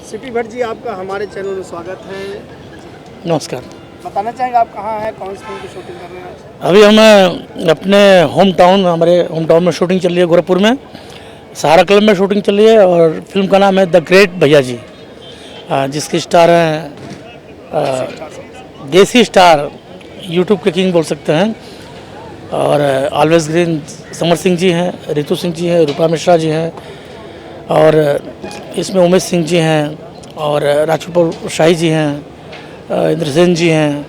CP Bhatt ji, आपका हमारे channel में स्वागत है। नमस्कार। बताना चाहेंगे आप कहाँ हैं, कौन सी फिल्म की शूटिंग कर रहे हैं आज? अभी हम अपने हमारे होम टाउन में शूटिंग चल रही है, गोरखपुर में सहारा क्लब में शूटिंग चल रही है। और फिल्म का नाम है द ग्रेट भैया जी, जिसके स्टार हैं देसी स्टार, यूट्यूब के किंग बोल सकते हैं। और ऑलवेज ग्रीन समर सिंह जी हैं, रितु सिंह जी हैं, रूपा मिश्रा जी हैं, और इसमें उमेश सिंह जी हैं, और राजपूत शाही जी हैं, इंद्रसेन जी हैं,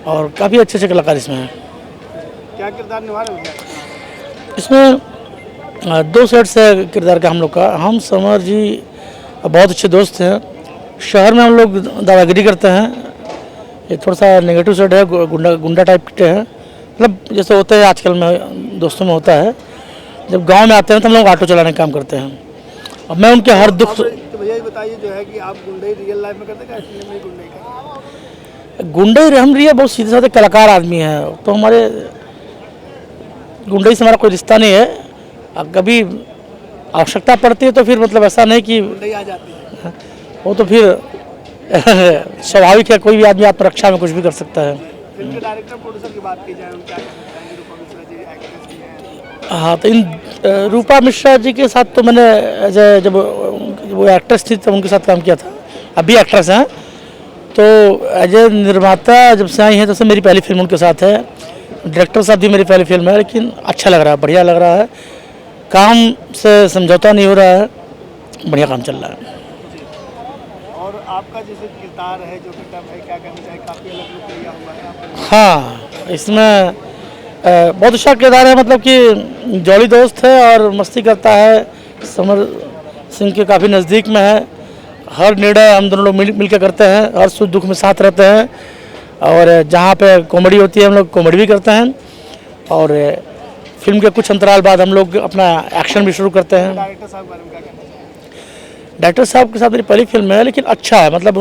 और काफ़ी अच्छे अच्छे कलाकार इसमें हैं। क्या किरदार निभा रहे हैं? इसमें दो सेट से किरदार का हम लोग का। हम समर जी बहुत अच्छे दोस्त हैं। शहर में हम लोग दादागिरी करते हैं, ये थोड़ा सा नेगेटिव साइड है, गुंडा टाइप के हैं, मतलब जैसे होता है आजकल में दोस्तों में होता है। जब गांव में आते हैं तो हम लोग ऑटो चलाने का काम करते हैं। अब मैं उनके हर दुख। तो भैया ये बताइए जो है कि आप गुंडई रियल लाइफ में करते हैं, फिल्म में गुंडई करते हैं? गुंडई हम रही है, बहुत सीधे साधे कलाकार आदमी हैं, तो हमारे गुंडई से हमारा कोई रिश्ता नहीं है। कभी आवश्यकता पड़ती है तो फिर मतलब ऐसा नहीं कि गुंडई आ जाती है, वो तो फिर स्वाभाविक है, कोई भी आदमी आत्मरक्षा में कुछ भी कर सकता है। फिल्म के डायरेक्टर प्रोड्यूसर की बात की जाए, उनका क्या कहना चाहेंगे? रूपा मिश्रा जी एक्ट्रेस भी हैं। हाँ, तो इन रूपा मिश्रा जी के साथ तो मैंने जब वो एक्ट्रेस थी तो उनके साथ काम किया था, अभी एक्ट्रेस हैं। तो एज ए निर्माता जब से आई हैं, तब से मेरी पहली फिल्म उनके साथ है। डायरेक्टर साहब भी मेरी पहली फिल्म है, लेकिन अच्छा लग रहा है, बढ़िया लग रहा है, काम से समझौता नहीं हो रहा है, बढ़िया काम चल रहा है। और आपका जैसे किरदार है जो कि है, क्या कहना चाहिए? काफ़ी अलग लुक लिया हुआ है आपने। हाँ, इसमें बहुत अच्छा किरदार है, मतलब कि जॉली दोस्त है और मस्ती करता है, समर सिंह के काफ़ी नज़दीक में है। हर निर्णय हम दोनों लोग मिल के करते हैं, हर सुख दुख में साथ रहते हैं। और जहाँ पे कॉमेडी होती है हम लोग कॉमेडी भी करते हैं, और फिल्म के कुछ अंतराल बाद हम लोग अपना एक्शन भी शुरू करते हैं। डायरेक्टर साहब के बारे में क्या कहना चाहिए? डायरेक्टर साहब के साथ मेरी पहली फिल्म है, लेकिन अच्छा है, मतलब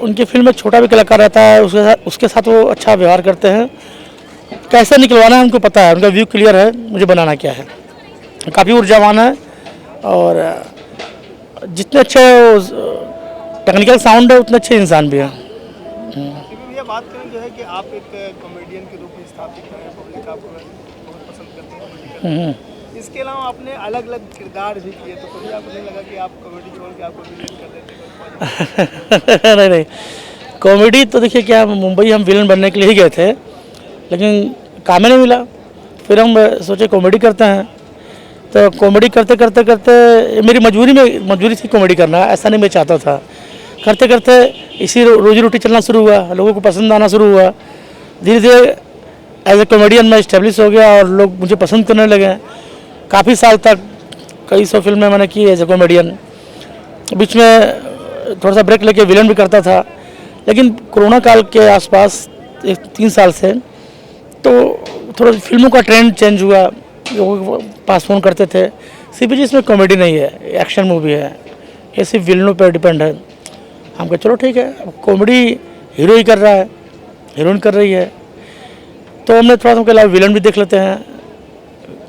उनकी फिल्म में छोटा भी कलाकार रहता है, उसके साथ वो अच्छा व्यवहार करते हैं। कैसे निकलवाना है उनको पता है, उनका व्यू क्लियर है, मुझे बनाना क्या है। काफ़ी ऊर्जावान है, और जितने अच्छे टेक्निकल साउंड है उतने अच्छे इंसान भी हैं। ये बात करें जो है कि आप एक कॉमेडियन के रूप में स्थापित हैं, पब्लिक आपको बहुत पसंद करते हैं कॉमेडी करना। इसके अलावा आपने अलग अलग किरदार भी किए, तो कभी आपको नहीं लगा कि आप कॉमेडी छोड़ के आपको विलेन कर देते? नहीं, कॉमेडी तो देखिए, क्या मुंबई हम विलन बनने के लिए ही गए थे, लेकिन काम ही नहीं मिला। फिर हम सोचे कॉमेडी करते हैं, तो कॉमेडी करते करते करते मेरी मजबूरी थी कॉमेडी करना, ऐसा नहीं मैं चाहता था। करते करते इसी रोजी रोटी चलना शुरू हुआ, लोगों को पसंद आना शुरू हुआ। धीरे धीरे एज ए कॉमेडियन मैं इस्टेब्लिश हो गया, और लोग मुझे पसंद करने लगे। काफ़ी साल तक कई सौ फिल्में मैंने की एज ए कॉमेडियन। बीच में थोड़ा सा ब्रेक लेके विलन भी करता था, लेकिन कोरोना काल के आसपास 3 साल से तो थोड़ा फिल्मों का ट्रेंड चेंज हुआ, लोग पास फोन करते थे। सीपी जी इसमें कॉमेडी नहीं है, एक्शन मूवी है, ये सिर्फ विलनों पर डिपेंड है। हम कहे चलो ठीक है, अब कॉमेडी हीरो ही कर रहा है, हीरोइन कर रही है, तो हमने थोड़ा सा उनके विलन भी देख लेते हैं,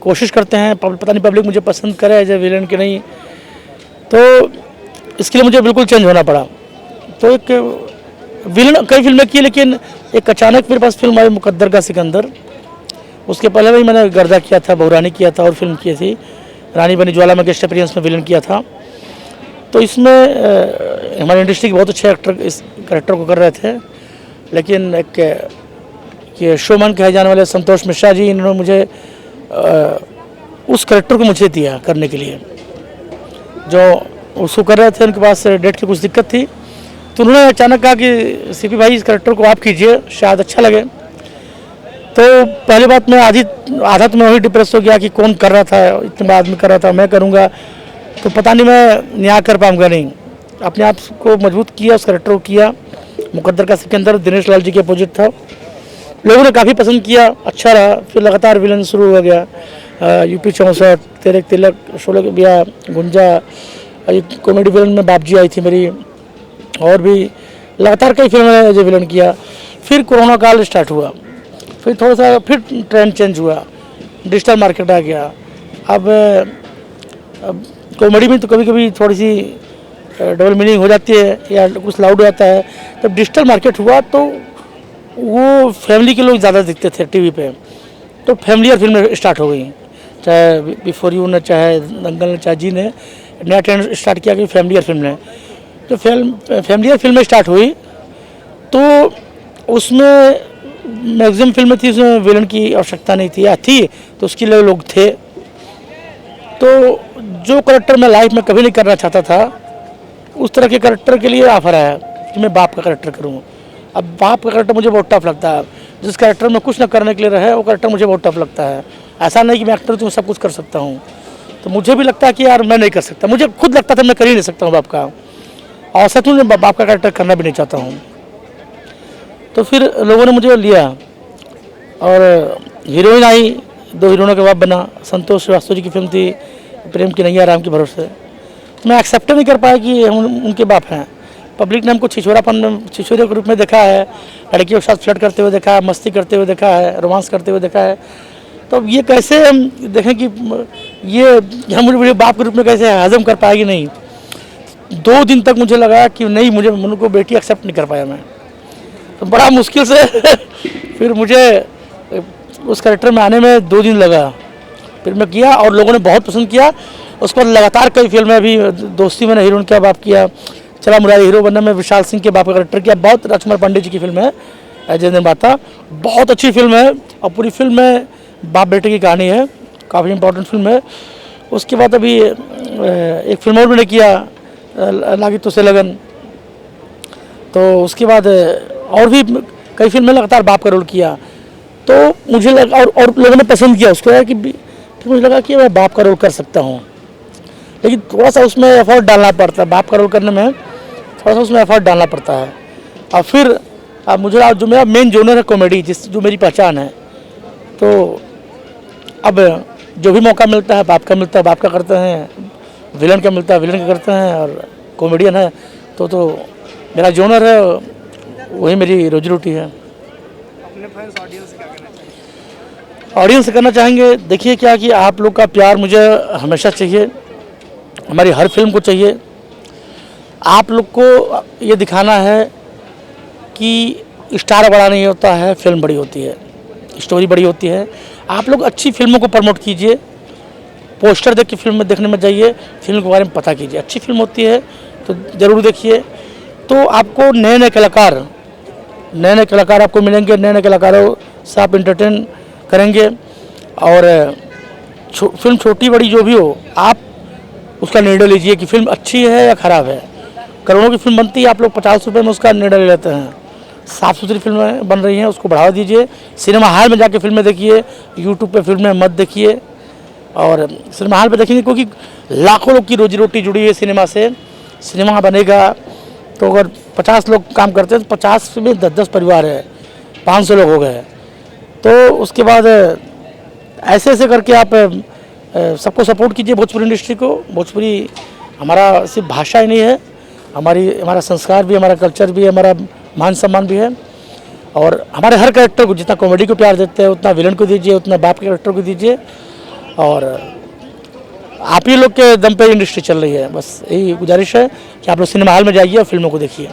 कोशिश करते हैं। पता नहीं पब्लिक मुझे पसंद करे एज ए विलन कि नहीं, तो इसके लिए मुझे बिल्कुल चेंज होना पड़ा। तो एक विलन कई फिल्में की, लेकिन एक अचानक मेरे पास फिल्म आई मुकद्दर का सिकंदर। उसके पहले भी मैंने गर्दा किया था, बहुरानी किया था, और फिल्म की थी रानी बनी ज्वाला में गेस्ट अपीयरेंस में विलन किया था। तो इसमें हमारी इंडस्ट्री के बहुत अच्छे एक्टर इस कैरेक्टर को कर रहे थे, लेकिन एक ये शोमैन कहे जाने वाले संतोष मिश्रा जी, इन्होंने मुझे उस कैरेक्टर को मुझे दिया करने के लिए। जो उसको कर रहे थे, उनके पास डेट की कुछ दिक्कत थी, तो उन्होंने अचानक कहा कि सीपी भाई इस कैरेक्टर को आप कीजिए, शायद अच्छा लगे। तो पहली बात मैं आधा तो मैं वही डिप्रेस हो गया कि कौन कर रहा था, इतने आदमी कर रहा था, मैं करूँगा तो पता नहीं मैं न्याय कर पाऊँगा नहीं। अपने आप को मजबूत किया, उस कैरेक्टर को किया। मुकद्दर का सिकंदर दिनेश लाल जी के अपोजिट था, लोगों ने काफ़ी पसंद किया, अच्छा रहा। फिर लगातार विलन शुरू हो गया, यूपी 64, तेरे तिलक, शोले के ब्याह, गुंजा, कॉमेडी विलन में बापजी आई थी मेरी, और भी लगातार कई फिल्में जो विलन किया। फिर कोरोना काल स्टार्ट हुआ, फिर थोड़ा सा फिर ट्रेंड चेंज हुआ, डिजिटल मार्केट आ गया। अब कॉमेडी में तो कभी कभी थोड़ी सी डबल मीनिंग हो जाती है या कुछ लाउड हो जाता है। जब डिजिटल मार्केट हुआ तो वो फैमिली के लोग ज़्यादा दिखते थे टीवी पे, तो फैमिलियर फिल्में स्टार्ट हो गई। चाहे बिफोर यू ने, चाहे दंगल ने, चाहे जी ने नया ट्रेंड स्टार्ट किया कि फैमिलियर फिल्म है। तो फैमिलियर फिल्में स्टार्ट हुई तो उसमें मैक्सिमम फिल्में थी उसमें विलन की आवश्यकता नहीं थी, या थी तो उसके लिए लोग थे। तो जो करेक्टर मैं लाइफ में कभी नहीं करना चाहता था, उस तरह के करेक्टर के लिए ऑफर आया कि मैं बाप का करेक्टर करूँ। अब बाप का करेक्टर मुझे बहुत टफ लगता है। जिस करेक्टर में कुछ ना करने के लिए रहे वो करेक्टर मुझे बहुत टफ लगता है। ऐसा नहीं कि मैं एक्टर हूँ तो मैं सब कुछ कर सकता हूँ, तो मुझे भी लगता है कि यार मैं नहीं कर सकता। मुझे खुद लगता था मैं कर ही नहीं सकता हूँ बाप का, और सच में बाप का करेक्टर करना भी नहीं चाहता हूँ। तो फिर लोगों ने मुझे लिया और हीरोइन आई, 2 हीरोइनों के बाप बना। संतोष श्रीवास्तव जी की फिल्म थी प्रेम की नैया राम के भरोसे। मैं एक्सेप्ट नहीं कर पाया कि हम उनके बाप हैं। पब्लिक ने हमको छिछोरे के रूप में देखा है, लड़कियों के साथ फ्लर्ट करते हुए देखा है, मस्ती करते हुए देखा है, रोमांस करते हुए देखा है। तो अब ये कैसे हम देखें कि ये हम मुझे बाप के रूप में कैसे हजम कर पाएगी? नहीं, 2 दिन तक मुझे लगा कि नहीं, मुझे उनको बेटी एक्सेप्ट नहीं कर पाया मैं। तो बड़ा मुश्किल से फिर मुझे उस कैरेक्टर में आने में 2 दिन लगा। फिर मैं किया और लोगों ने बहुत पसंद किया। उस पर लगातार कई फिल्में, अभी दोस्ती मैंने हीरोइन का बाप किया, चला मुरारी हीरो बनना में विशाल सिंह के बाप का कैरेक्टर किया। बहुत राजकुमार पांडे जी की फिल्म है अजय निर्माता, बहुत अच्छी फिल्म है और पूरी फिल्म में बाप बेटे की कहानी है, काफ़ी इंपॉर्टेंट फिल्म है। उसके बाद अभी एक फिल्म और मैंने किया लागी तो से लगन। तो उसके बाद और भी कई फिल्में लगातार बाप का रोल किया। तो मुझे लगा और लोगों ने पसंद किया उसको कि फिर मुझे लगा कि मैं बाप का रोल कर सकता हूँ, लेकिन थोड़ा सा उसमें एफर्ट डालना पड़ता है। बाप का रोल करने में थोड़ा सा उसमें एफर्ट डालना पड़ता है। और फिर मुझे जो मेरा मेन जोनर है कॉमेडी, जो मेरी पहचान है, तो अब जो भी मौका मिलता है बाप का मिलता है, बाप का करते हैं, विलन का मिलता है विलन का करते हैं, और कॉमेडियन है तो मेरा जोनर है, वही मेरी रोजी रोटी है। अपने फैंस ऑडियंस से क्या कहना चाहिए? ऑडियंस से करना चाहेंगे, देखिए क्या कि आप लोग का प्यार मुझे हमेशा चाहिए, हमारी हर फिल्म को चाहिए। आप लोग को ये दिखाना है कि स्टार बड़ा नहीं होता है, फिल्म बड़ी होती है, स्टोरी बड़ी होती है। आप लोग अच्छी फिल्मों को प्रमोट कीजिए, पोस्टर देख के फिल्म में देखने में जाइए, फिल्म के बारे में पता कीजिए। अच्छी फिल्म होती है तो ज़रूर देखिए। तो आपको नए नए कलाकार आपको मिलेंगे, नए नए कलाकारों से आप इंटरटेन करेंगे। और फिल्म छोटी बड़ी जो भी हो, आप उसका निर्णय लीजिए कि फिल्म अच्छी है या ख़राब है। करोड़ों की फिल्म बनती है, आप लोग 50 रुपये में उसका निर्णय ले लेते हैं। साफ़ सुथरी फिल्में बन रही हैं, उसको बढ़ावा दीजिए। सिनेमा हॉल में जाके फिल्में देखिए, यूट्यूब पे फिल्में मत देखिए। और सिनेमा हॉल पे देखेंगे क्योंकि लाखों लोग की रोजी रोटी जुड़ी है सिनेमा से। सिनेमा बनेगा तो अगर 50 लोग काम करते हैं तो 50 में 10-10 परिवार है, 500 लोग हो गए। तो उसके बाद ऐसे ऐसे करके आप सबको सपोर्ट कीजिए, भोजपुरी इंडस्ट्री को। भोजपुरी हमारा सिर्फ भाषा ही नहीं है, हमारा संस्कार भी, हमारा कल्चर भी है, हमारा मान सम्मान भी है। और हमारे हर कैरेक्टर को जितना कॉमेडी को प्यार देते हैं उतना विलन को दीजिए, उतना बाप के कैरेक्टर को दीजिए। और आप ही लोग के दम पे इंडस्ट्री चल रही है। बस यही गुजारिश है कि आप लोग सिनेमा हॉल में जाइए और फिल्मों को देखिए।